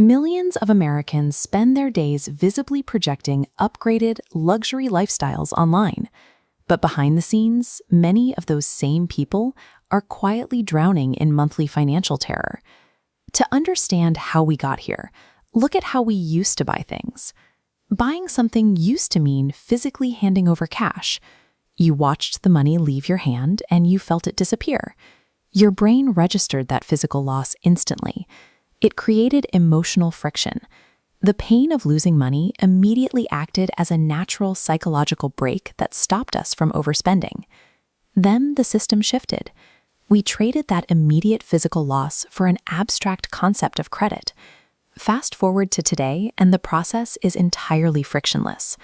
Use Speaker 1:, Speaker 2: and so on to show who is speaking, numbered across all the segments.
Speaker 1: Millions of Americans spend their days visibly projecting upgraded, luxury lifestyles online. But behind the scenes, many of those same people are quietly drowning in monthly financial terror. To understand how we got here, look at how we used to buy things. Buying something used to mean physically handing over cash. You watched the money leave your hand and you felt it disappear. Your brain registered that physical loss instantly. It created emotional friction. The pain of losing money immediately acted as a natural psychological brake that stopped us from overspending. Then the system shifted. We traded that immediate physical loss for an abstract concept of credit. Fast forward to today, and the process is entirely frictionless.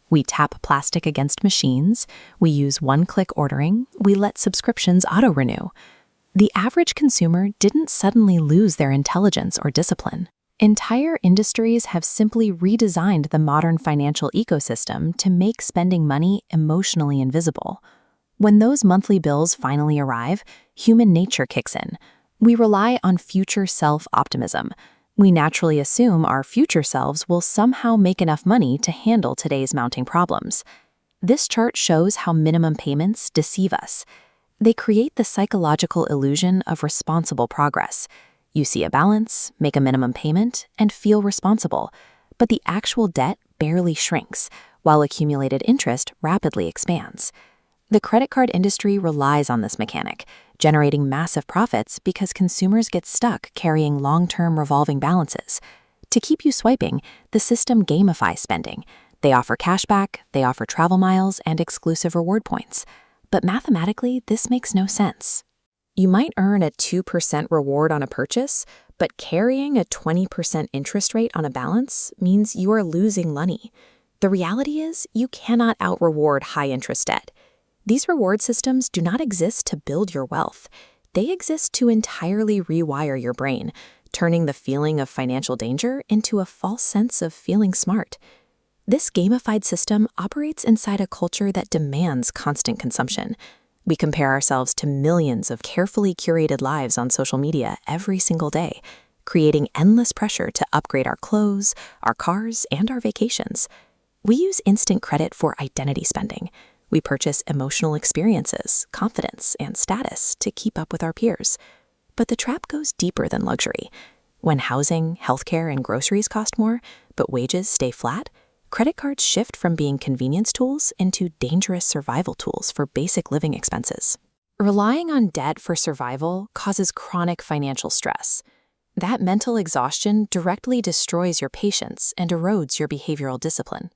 Speaker 1: We tap plastic against machines, we use one-click ordering, we let subscriptions auto-renew. The average consumer didn't suddenly lose their intelligence or discipline. Entire industries have simply redesigned the modern financial ecosystem to make spending money emotionally invisible. When those monthly bills finally arrive, human nature kicks in. We rely on future self-optimism. We naturally assume our future selves will somehow make enough money to handle today's mounting problems. This chart shows how minimum payments deceive us. They create the psychological illusion of responsible progress. You see a balance, make a minimum payment, and feel responsible, but the actual debt barely shrinks, while accumulated interest rapidly expands. The credit card industry relies on this mechanic, generating massive profits because consumers get stuck carrying long-term revolving balances. To keep you swiping, the system gamifies spending. They offer cashback, they offer travel miles, and exclusive reward points. But mathematically, this makes no sense. You might earn a 2% reward on a purchase, but carrying a 20% interest rate on a balance means you are losing money. The reality is, you cannot out-reward high-interest debt. These reward systems do not exist to build your wealth. They exist to entirely rewire your brain, turning the feeling of financial danger into a false sense of feeling smart. This gamified system operates inside a culture that demands constant consumption. We compare ourselves to millions of carefully curated lives on social media every single day, creating endless pressure to upgrade our clothes, our cars, and our vacations. We use instant credit for identity spending. We purchase emotional experiences, confidence, and status to keep up with our peers. But the trap goes deeper than luxury. When housing, healthcare, and groceries cost more, but wages stay flat, credit cards shift from being convenience tools into dangerous survival tools for basic living expenses. Relying on debt for survival causes chronic financial stress. That mental exhaustion directly destroys your patience and erodes your behavioral discipline.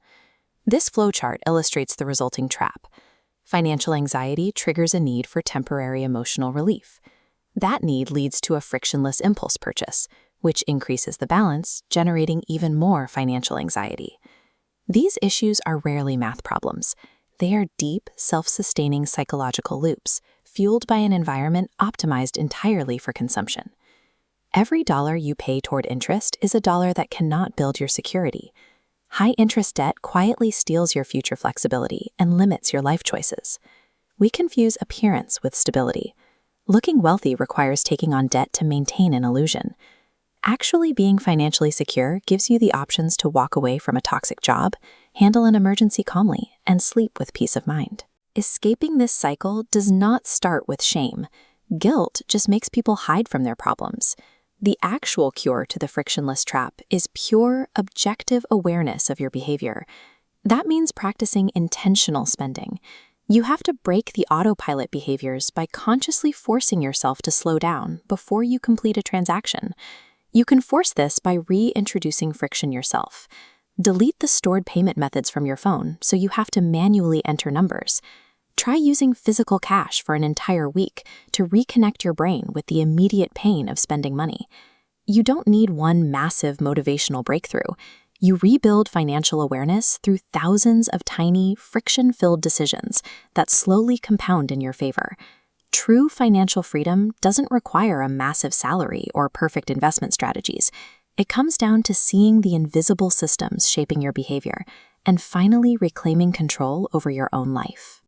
Speaker 1: This flowchart illustrates the resulting trap. Financial anxiety triggers a need for temporary emotional relief. That need leads to a frictionless impulse purchase, which increases the balance, generating even more financial anxiety. These issues are rarely math problems. They are deep, self-sustaining psychological loops, fueled by an environment optimized entirely for consumption. Every dollar you pay toward interest is a dollar that cannot build your security. High-interest debt quietly steals your future flexibility and limits your life choices. We confuse appearance with stability. Looking wealthy requires taking on debt to maintain an illusion. Actually being financially secure gives you the options to walk away from a toxic job, handle an emergency calmly, and sleep with peace of mind. Escaping this cycle does not start with shame. Guilt just makes people hide from their problems. The actual cure to the frictionless trap is pure, objective awareness of your behavior. That means practicing intentional spending. You have to break the autopilot behaviors by consciously forcing yourself to slow down before you complete a transaction. You can force this by reintroducing friction yourself. Delete the stored payment methods from your phone so you have to manually enter numbers. Try using physical cash for an entire week to reconnect your brain with the immediate pain of spending money. You don't need one massive motivational breakthrough. You rebuild financial awareness through thousands of tiny, friction-filled decisions that slowly compound in your favor. True financial freedom doesn't require a massive salary or perfect investment strategies. It comes down to seeing the invisible systems shaping your behavior and finally reclaiming control over your own life.